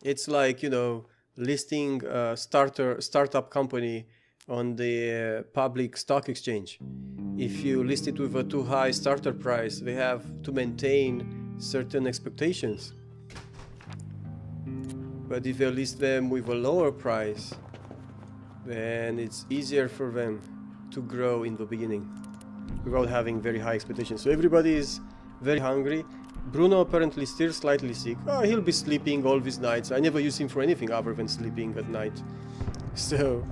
It's like, you know, listing a startup company on the public stock exchange. If you list it with a too high starter price, they have to maintain certain expectations. But if you list them with a lower price, then it's easier for them to grow in the beginning without having very high expectations. So everybody is very hungry. Bruno apparently still slightly sick. Oh, he'll be sleeping all these nights. I never use him for anything other than sleeping at night. So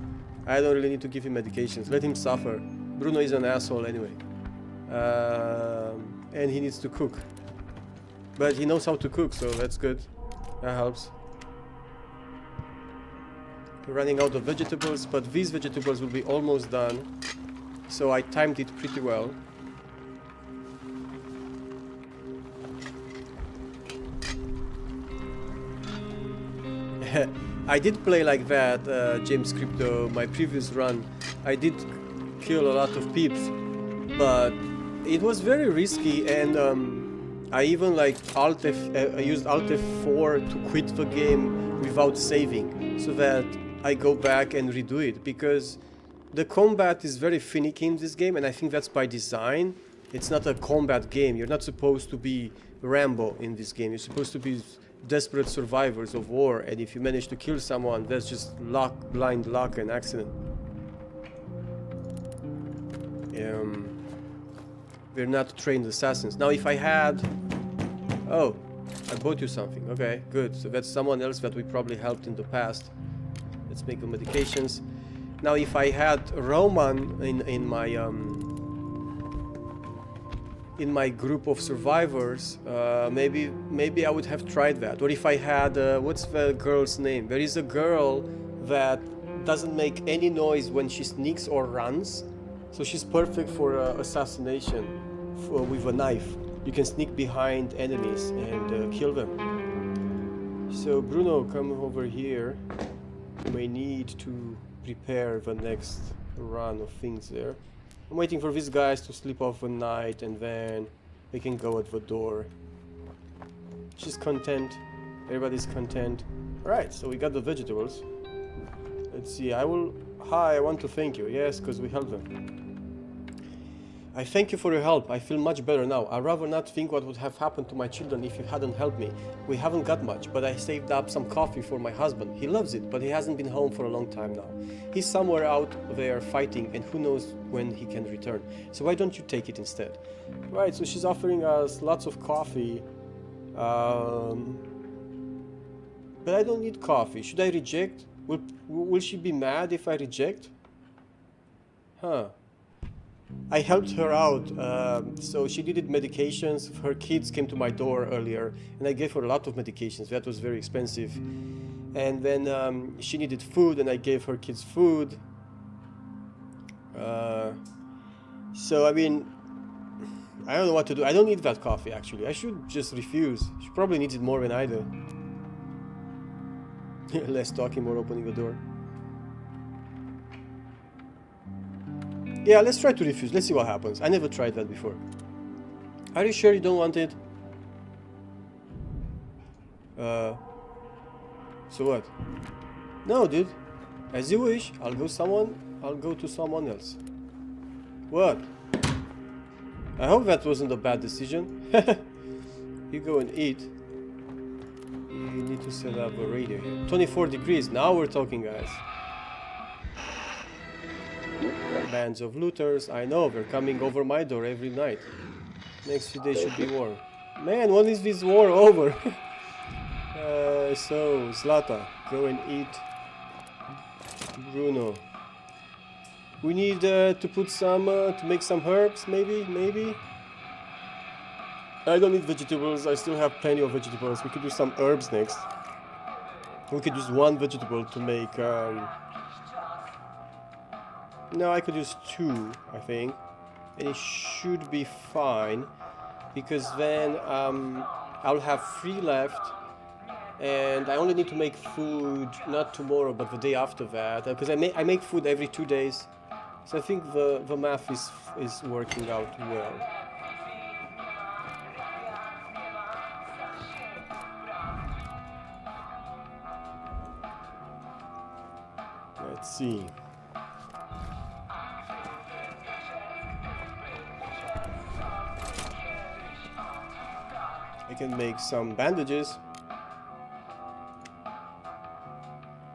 I don't really need to give him medications. Let him suffer. Bruno is an asshole anyway. And he needs to cook. But he knows how to cook, so that's good. That helps. We're running out of vegetables, but these vegetables will be almost done. So I timed it pretty well. I did play like that, James Crypto, my previous run. I did kill a lot of peeps, but it was very risky, and I even like I used Alt F4 to quit the game without saving, so that I go back and redo it, because the combat is very finicky in this game, and I think that's by design. It's not a combat game. You're not supposed to be Rambo in this game. You're supposed to be desperate survivors of war, and if you manage to kill someone, that's just luck, blind luck and accident. We're not trained assassins. Now if I had... Oh, I bought you something. Okay, good. So that's someone else that we probably helped in the past. Let's make the medications. Now if I had Roman in my group of survivors, maybe I would have tried that. Or if I had what's the girl's name? There is a girl that doesn't make any noise when she sneaks or runs, so she's perfect for assassination with a knife. You can sneak behind enemies and kill them. So Bruno, come over here. You may need to prepare the next run of things there. I'm waiting for these guys to sleep off a night, and then they can go at the door. She's content. Everybody's content. Alright, so we got the vegetables. Let's see, I want to thank you. Yes, because we helped them. I thank you for your help. I feel much better now. I'd rather not think what would have happened to my children if you hadn't helped me. We haven't got much, but I saved up some coffee for my husband. He loves it, but he hasn't been home for a long time now. He's somewhere out there fighting, and who knows when he can return. So why don't you take it instead? Right, so she's offering us lots of coffee. But I don't need coffee. Should I reject? Will she be mad if I reject? Huh. I helped her out, so she needed medications. Her kids came to my door earlier, and I gave her a lot of medications. That was very expensive. And then she needed food, and I gave her kids food. So, I mean, I don't know what to do. I don't need that coffee, actually. I should just refuse. She probably needs it more than I do. Less talking, more opening the door. Yeah, let's try to refuse. Let's see what happens. I never tried that before. Are you sure you don't want it? So what? No, dude. As you wish. I'll go to someone else. What? I hope that wasn't a bad decision. You go and eat. You need to set up a radio here. 24 degrees. Now we're talking, guys. Bands of looters, I know, they're coming over my door every night. Next few days should be warm. Man, when is this war over? So, Zlata, go and eat. Bruno. We need to put some, to make some herbs, maybe? I don't need vegetables, I still have plenty of vegetables. We could do some herbs next. We could use one vegetable to make, no, I could use two, I think, and it should be fine, because then I'll have 3 left, and I only need to make food not tomorrow, but the day after that, because I make food every 2 days, so I think the math is working out well. Let's see. I can make some bandages.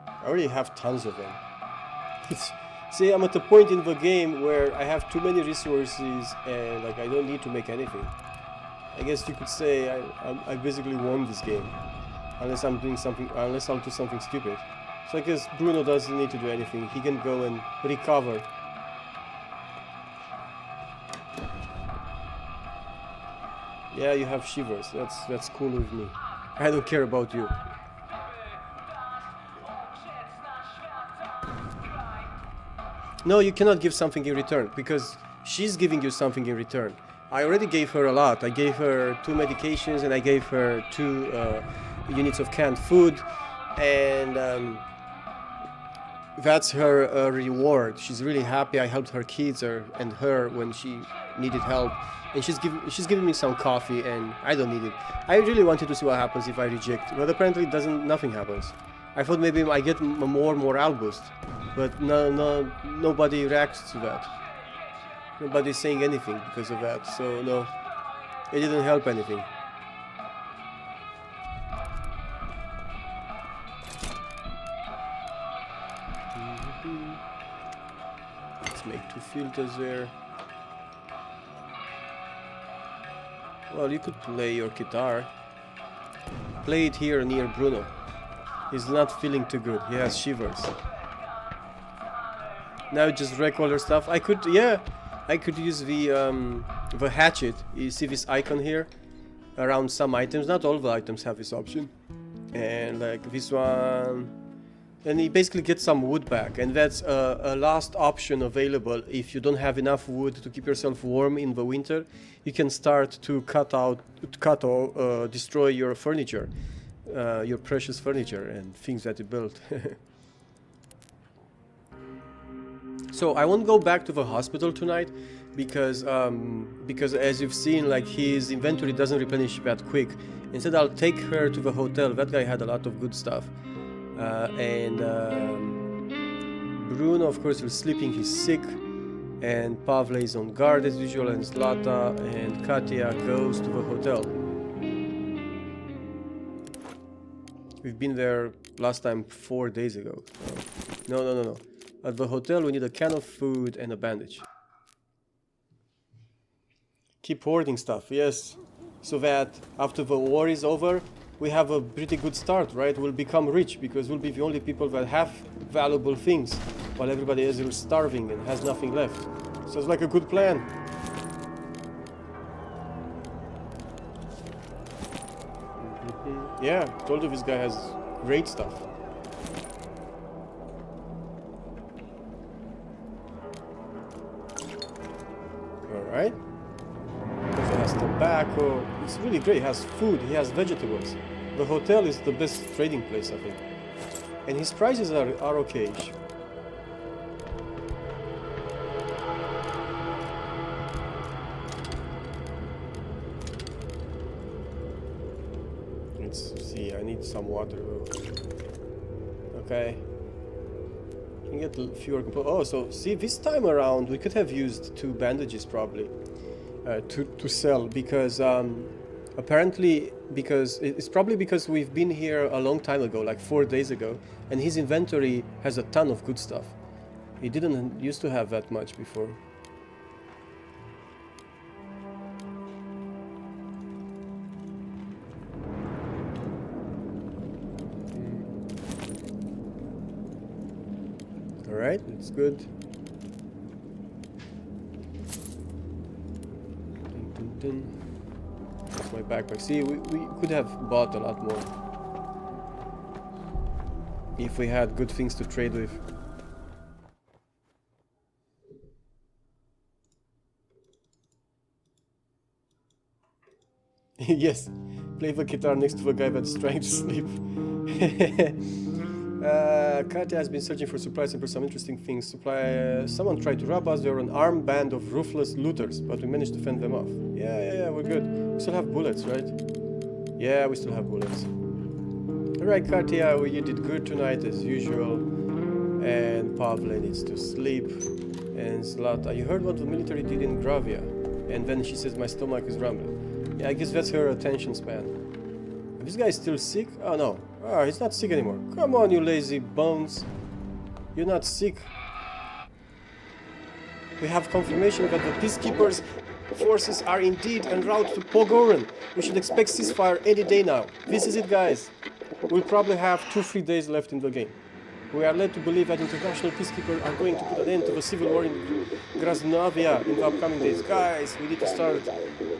I already have tons of them. See, I'm at the point in the game where I have too many resources and like I don't need to make anything. I guess you could say I basically won this game, unless I'm doing something, unless I'll do something stupid. So I guess Bruno doesn't need to do anything. He can go and recover. Yeah, you have shivers. That's cool with me. I don't care about you. No, you cannot give something in return, because she's giving you something in return. I already gave her a lot. I gave her 2 medications and I gave her 2 units of canned food, and that's her reward. She's really happy. I helped her kids and her when she needed help, and she's giving me some coffee, and I don't need it. I really wanted to see what happens if I reject, but apparently nothing happens. I thought maybe I get more morale boost, but nobody reacts to that. Nobody's saying anything because of that, so no, it didn't help anything. Let's make 2 filters there. Well, you could play your guitar. Play it here near Bruno. He's not feeling too good. He has shivers. Now just wreck all your stuff. I could use the hatchet. You see this icon here? Around some items. Not all the items have this option. And like this one. And you basically get some wood back. And that's a last option available if you don't have enough wood to keep yourself warm in the winter. You can start to destroy your furniture. Your precious furniture and things that you built. So I won't go back to the hospital tonight because as you've seen, like his inventory doesn't replenish that quick. Instead, I'll take her to the hotel. That guy had a lot of good stuff. Bruno, of course, is sleeping. He's sick. And Pavle is on guard as usual, and Zlata and Katya goes to the hotel. We've been there last time 4 days ago. No. At the hotel we need a can of food and a bandage. Keep hoarding stuff, yes. So that after the war is over, we have a pretty good start, right? We'll become rich because we'll be the only people that have valuable things, while everybody else is starving and has nothing left. So it's like a good plan. Yeah, told you this guy has great stuff. Alright. Also has tobacco. It's really great. He has food, he has vegetables. The hotel is the best trading place, I think. And his prices are okay. Let's see, I need some water though. Okay. Can get fewer components. Oh, so see, this time around we could have used 2 bandages probably to sell, because apparently, because it's probably because we've been here a long time ago, like 4 days ago, and his inventory has a ton of good stuff. He didn't used to have that much before. Alright, it's good. That's my backpack. See, we could have bought a lot more if we had good things to trade with. Yes, play the guitar next to the guy that's trying to sleep. Katya has been searching for supplies and for some interesting things. Someone tried to rob us. They were an armed band of ruthless looters, but we managed to fend them off. Yeah, we're good. We still have bullets, right? Yeah, we still have bullets. Alright, Katya, you did good tonight as usual. and Pavle needs to sleep, and Zlata. You heard what the military did in Gravia, and then she says my stomach is rumbling. Yeah, I guess that's her attention span. This guy still sick? Oh no. Oh, he's not sick anymore. Come on, you lazy bones. You're not sick. We have confirmation that the peacekeepers' forces are indeed en route to Pogoren. We should expect ceasefire any day now. This is it, guys. We'll probably have 2-3 days left in the game. We are led to believe that international peacekeepers are going to put an end to the civil war in Grasnovia in the upcoming days. Guys, we need to start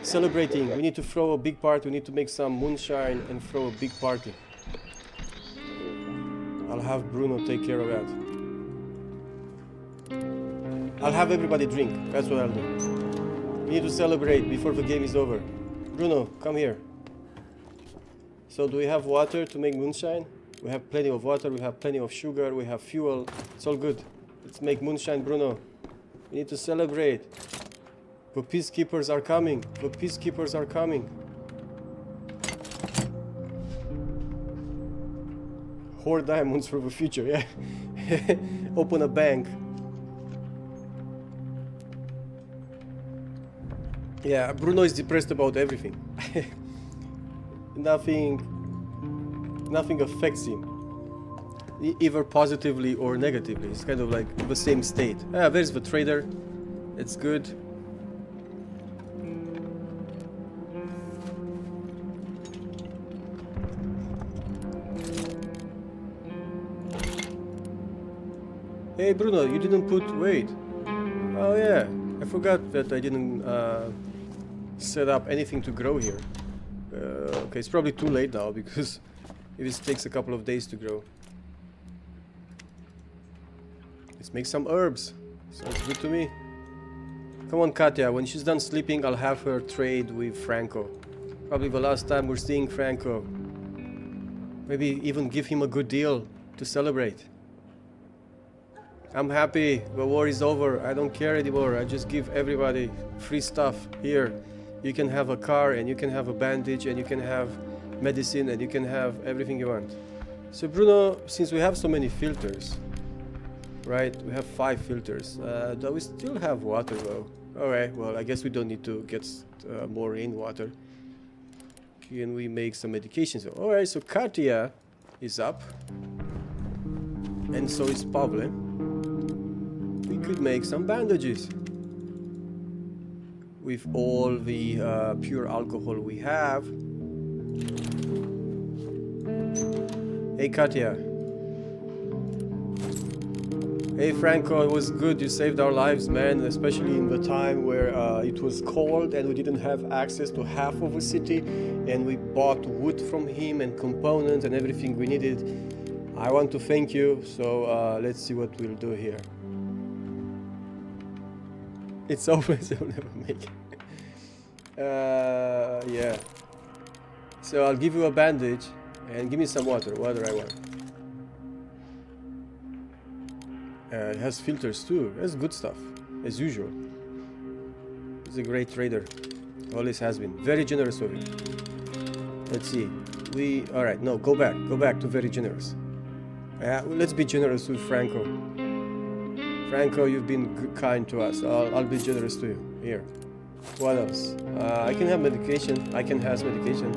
celebrating. We need to throw a big party. We need to make some moonshine and throw a big party. I'll have Bruno take care of that. I'll have everybody drink. That's what I'll do. We need to celebrate before the game is over. Bruno, come here. So do we have water to make moonshine? We have plenty of water, we have plenty of sugar, we have fuel. It's all good. Let's make moonshine, Bruno. We need to celebrate. The peacekeepers are coming. The peacekeepers are coming. Hoard diamonds for the future, yeah. Open a bank. Yeah, Bruno is depressed about everything. Nothing affects him, either positively or negatively. It's kind of like the same state. Ah, there's the trader. It's good. Hey Bruno, you didn't put weight. Oh yeah, I forgot that I didn't set up anything to grow here. Okay, it's probably too late now because it takes a couple of days to grow. Let's make some herbs. Sounds good to me. Come on, Katya. When she's done sleeping, I'll have her trade with Franco. Probably the last time we're seeing Franco. Maybe even give him a good deal to celebrate. I'm happy. The war is over. I don't care anymore. I just give everybody free stuff. Here, you can have a car, and you can have a bandage, and you can have medicine, and you can have everything you want. So Bruno, since we have so many filters, right? We have 5 filters. Do we still have water though? Alright, well I guess we don't need to get more rainwater. Can we make some medications? Alright, so Katya is up. And so is Pavle. We could make some bandages. With all the pure alcohol we have. Hey Katya. Hey Franco, it was good. You saved our lives, man, especially in the time where it was cold and we didn't have access to half of the city, and we bought wood from him and components and everything we needed. I want to thank you, so let's see what we'll do here. It's always you'll never make it. Yeah. So I'll give you a bandage and give me some water. Water I want. It has filters too. That's good stuff, as usual. He's a great trader. Always has been. Very generous of you. Let's see. Alright, no, go back. Go back to very generous. Let's be generous with Franco. Franco, you've been kind to us. I'll be generous to you. Here. What else? I can have medication. I can have medication.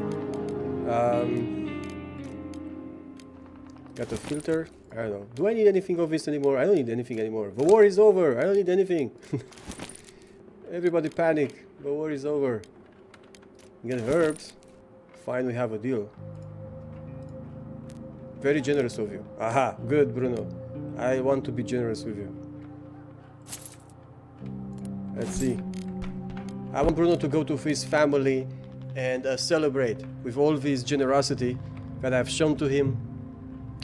Got a filter. I don't know. Do I need anything of this anymore? I don't need anything anymore. The war is over. I don't need anything. Everybody panic. The war is over. Get herbs. Fine, we have a deal. Very generous of you. Aha, good, Bruno. I want to be generous with you. Let's see. I want Bruno to go to his family and celebrate with all this generosity that I've shown to him.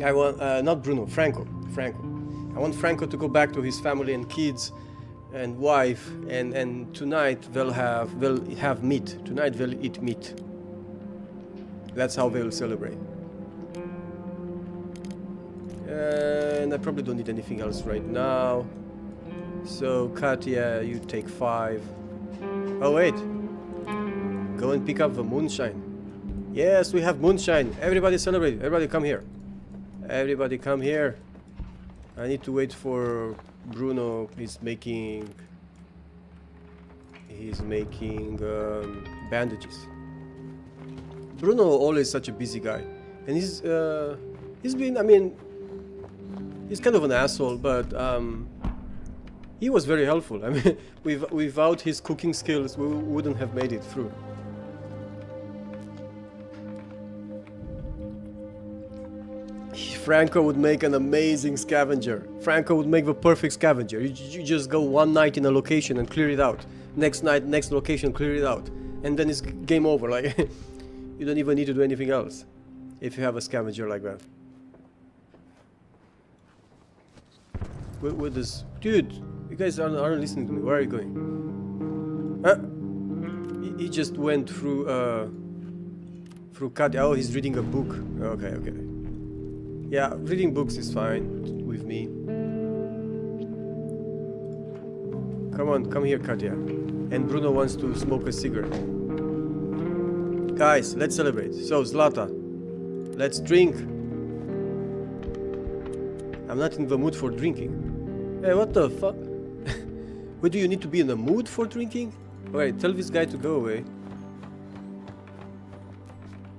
I want, not Bruno, Franco. I want Franco to go back to his family and kids and wife, and tonight they'll have meat. Tonight they'll eat meat. That's how they'll celebrate. And I probably don't need anything else right now. So Katya, you take 5. Oh wait. Go and pick up the moonshine. Yes, we have moonshine. Everybody celebrate. Everybody come here. Everybody come here. I need to wait for Bruno. He's making bandages. Bruno always such a busy guy, and he's been, I mean, he's kind of an asshole, but he was very helpful. I mean, without his cooking skills, we wouldn't have made it through. Franco would make an amazing scavenger. Franco would make the perfect scavenger. You just go one night in a location and clear it out. Next night, next location, clear it out. And then it's game over. Like, you don't even need to do anything else if you have a scavenger like that. With this... Dude, you guys aren't listening to me. Where are you going? He just went through Katya. Oh, he's reading a book. Okay, okay. Yeah, reading books is fine with me. Come on, come here, Katya. And Bruno wants to smoke a cigarette. Guys, let's celebrate. So, Zlata, let's drink. I'm not in the mood for drinking. Hey, what the fuck? Why do you need to be in the mood for drinking? Alright, tell this guy to go away.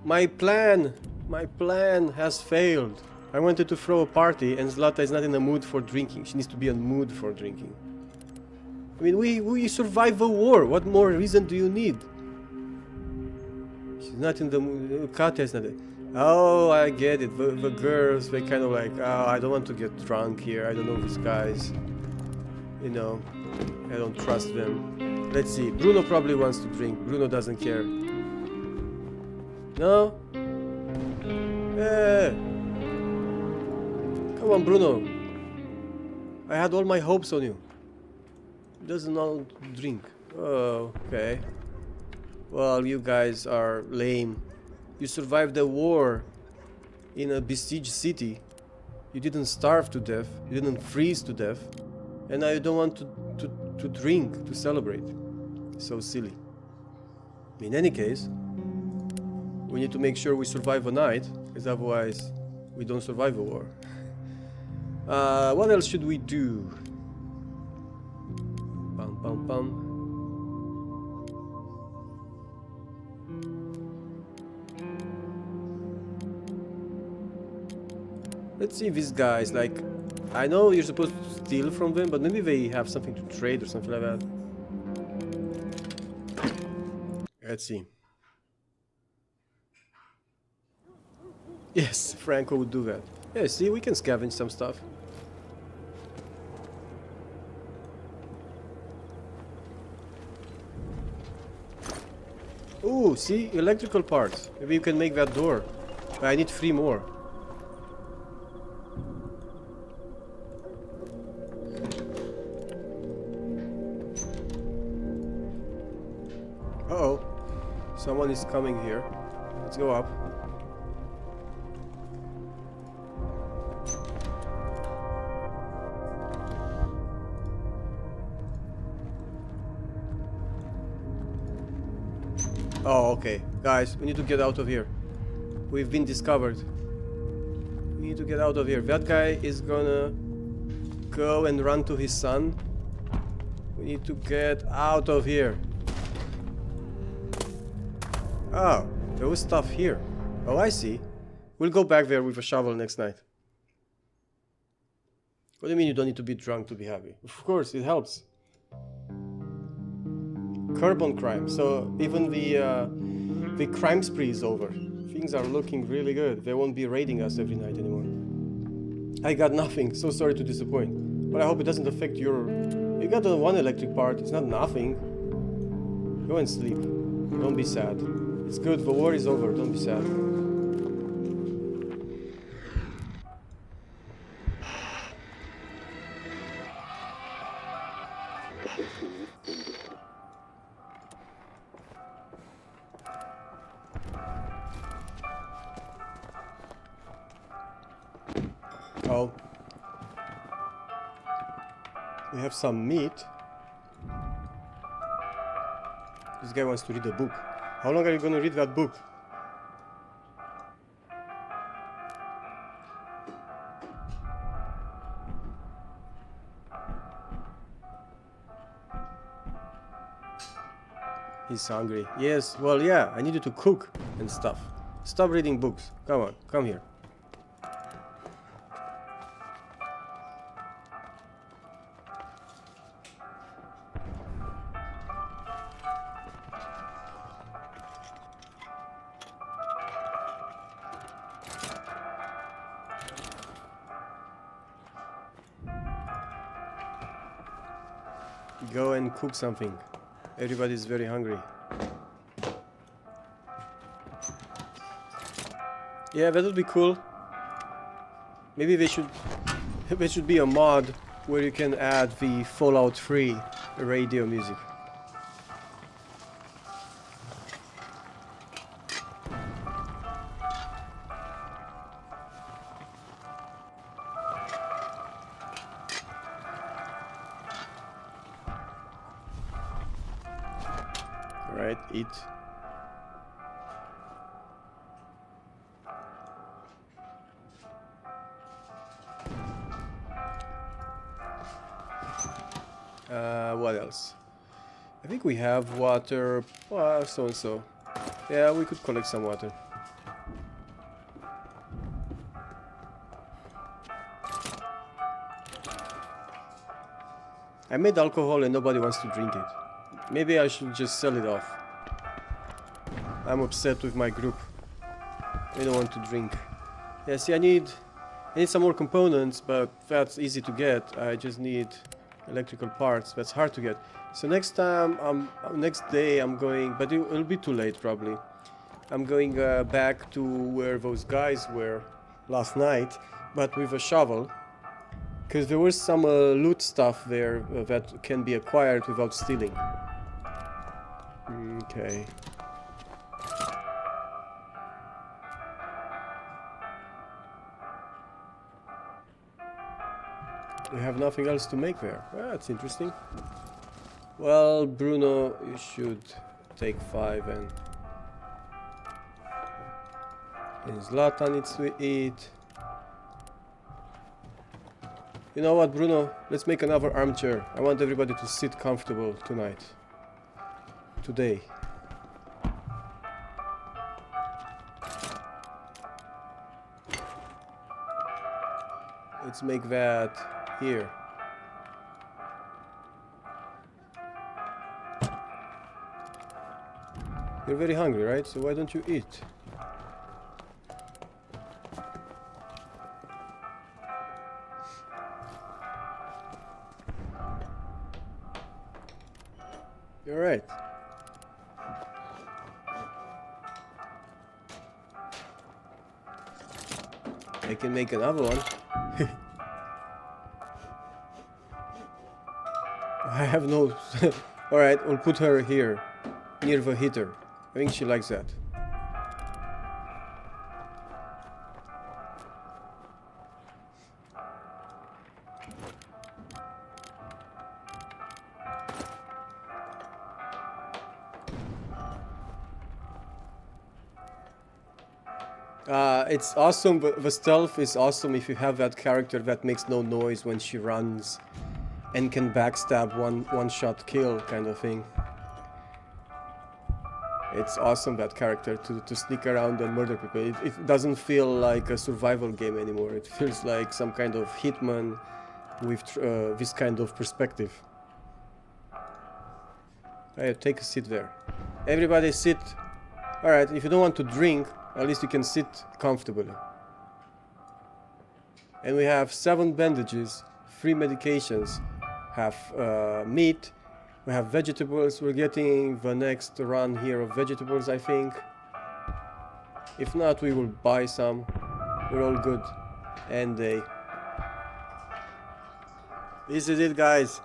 My plan has failed. I wanted to throw a party and Zlata is not in the mood for drinking. She needs to be in the mood for drinking. I mean, we survived a war. What more reason do you need? She's not in the mood. Katya is not there. Oh, I get it. The girls, they kind of like, oh, I don't want to get drunk here. I don't know these guys. You know, I don't trust them. Let's see. Bruno probably wants to drink. Bruno doesn't care. No? Yeah. Come on, Bruno. I had all my hopes on you. Doesn't know drink. Oh, okay. Well, you guys are lame. You survived a war in a besieged city. You didn't starve to death. You didn't freeze to death. And now you don't want to drink, to celebrate. So silly. In any case, we need to make sure we survive a night, because otherwise we don't survive a war. What else should we do? Bum, bum, bum. Let's see these guys, like, I know you're supposed to steal from them, but maybe they have something to trade or something like that. Let's see. Yes, Franco would do that. Yeah, see, we can scavenge some stuff. Ooh, see, electrical parts. Maybe you can make that door. But I need 3 more. Uh-oh. Someone is coming here. Let's go up. Oh, okay. Guys, we need to get out of here. We've been discovered. We need to get out of here. That guy is gonna go and run to his son. We need to get out of here. Oh, there was stuff here. Oh, I see. We'll go back there with a shovel next night. What do you mean you don't need to be drunk to be happy? Of course, it helps. Curb on crime. So even the crime spree is over. Things are looking really good. They won't be raiding us every night anymore. I got nothing. So sorry to disappoint. But I hope it doesn't affect your... You got the 1 electric part. It's not nothing. Go and sleep. Don't be sad. It's good. The war is over. Don't be sad. Oh. We have some meat. This guy wants to read a book. How long are you going to read that book? He's hungry. Yes, well, yeah, I need you to cook and stuff. Stop reading books. Come on, come here. Go and cook something. Everybody's very hungry. Yeah, that would be cool. Maybe there should be a mod where you can add the Fallout 3 radio music. Alright, eat. What else? I think we have water, so and so. Yeah, we could collect some water. I made alcohol and nobody wants to drink it. Maybe I should just sell it off. I'm upset with my group. They don't want to drink. Yeah, see, I need some more components, but that's easy to get. I just need electrical parts. That's hard to get. So next time, next day I'm going, but it'll be too late probably. I'm going back to where those guys were last night, but with a shovel. Because there was some loot stuff there that can be acquired without stealing. Okay. We have nothing else to make there. Well, that's interesting. Well, Bruno, you should take 5 and Zlatan needs to eat. You know what, Bruno? Let's make another armchair. I want everybody to sit comfortable tonight. Today. Let's make that here. You're very hungry, right? So why don't you eat? You're right. I can make another one. I have no... Alright, we'll put her here, near the heater. I think she likes that. It's awesome, but the stealth is awesome if you have that character that makes no noise when she runs and can backstab one-shot kill kind of thing. It's awesome, that character, to sneak around and murder people. It doesn't feel like a survival game anymore. It feels like some kind of Hitman with this kind of perspective. Alright, take a seat there. Everybody sit. Alright, if you don't want to drink, at least you can sit comfortably. And we have 7 bandages, 3 medications, have meat, we have vegetables. We're getting the next run here of vegetables, I think. If not, we will buy some. We're all good. End day. This is it, guys.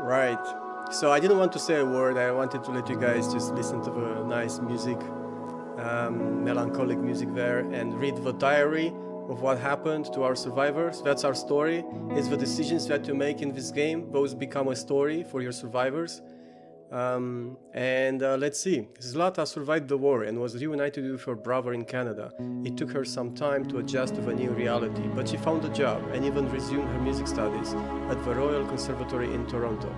Right. So I didn't want to say a word. I wanted to let you guys just listen to the nice music, melancholic music there, and read the diary of what happened to our survivors. That's our story. It's the decisions that you make in this game. Those become a story for your survivors. Let's see. Zlata survived the war and was reunited with her brother in Canada. It took her some time to adjust to the new reality, but she found a job and even resumed her music studies at the Royal Conservatory in Toronto.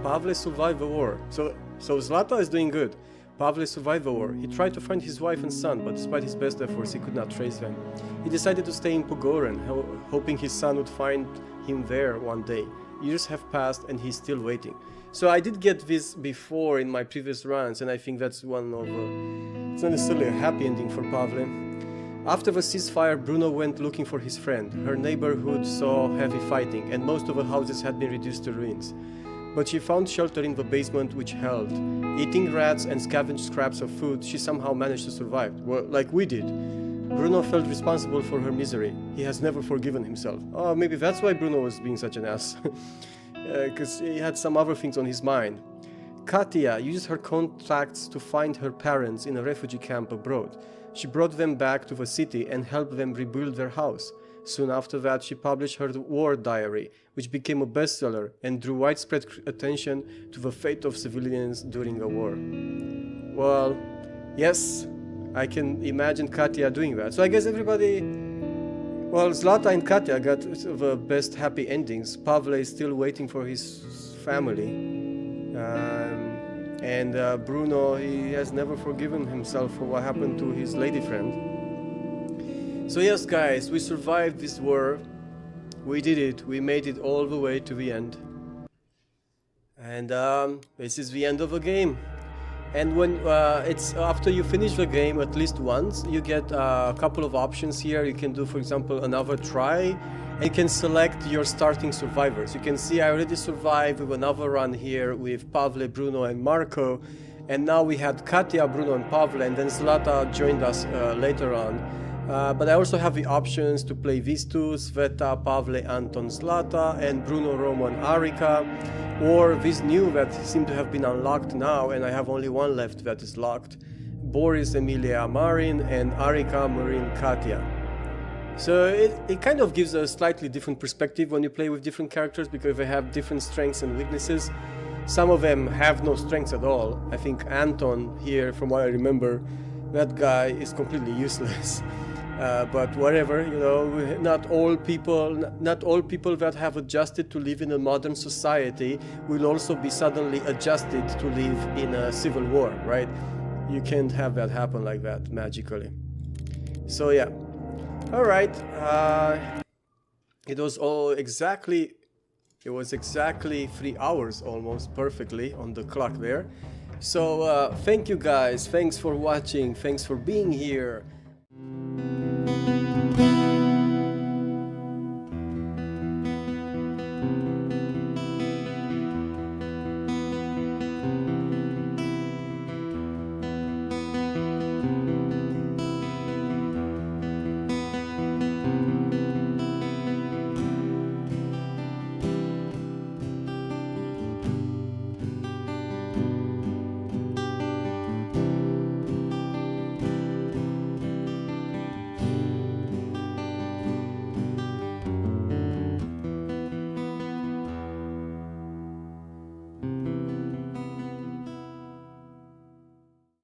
Pavle survived the war. So Zlata is doing good. Pavle survived the war. He tried to find his wife and son, but despite his best efforts, he could not trace them. He decided to stay in Pogoren, hoping his son would find him there one day. Years have passed and he's still waiting. So I did get this before in my previous runs, and I think that's one of... it's not necessarily a happy ending for Pavle. After the ceasefire, Bruno went looking for his friend. Her neighborhood saw heavy fighting, and most of the houses had been reduced to ruins. But she found shelter in the basement, which held. Eating rats and scavenged scraps of food, she somehow managed to survive, well, like we did. Bruno felt responsible for her misery. He has never forgiven himself. Oh, maybe that's why Bruno was being such an ass. Because he had some other things on his mind. Katia used her contacts to find her parents in a refugee camp abroad. She brought them back to the city and helped them rebuild their house. Soon after that, she published her war diary, which became a bestseller and drew widespread attention to the fate of civilians during a war. Well, yes, I can imagine Katia doing that. So I guess everybody... Well, Zlata and Katia got the best happy endings. Pavle is still waiting for his family. Bruno, he has never forgiven himself for what happened to his lady friend. So yes, guys, we survived this war. We did it. We made it all the way to the end. And this is the end of the game. And when it's after you finish the game at least once, you get a couple of options here. You can do, for example, another try. And you can select your starting survivors. You can see I already survived with another run here with Pavle, Bruno, and Marco. And now we had Katia, Bruno, and Pavle, and then Zlata joined us later on. But I also have the options to play these two, Sveta, Pavle, Anton, Zlata, and Bruno, Roman, Arika, or this new that seem to have been unlocked now, and I have only one left that is locked, Boris, Emilia, Marin, and Arika, Marin, Katia. So it kind of gives a slightly different perspective when you play with different characters, because they have different strengths and weaknesses. Some of them have no strengths at all. I think Anton here, from what I remember, that guy is completely useless. But whatever, you know, not all people that have adjusted to live in a modern society will also be suddenly adjusted to live in a civil war, right? You can't have that happen like that magically. So yeah, all right. It was exactly 3 hours almost perfectly on the clock there. So thank you guys. Thanks for watching. Thanks for being here.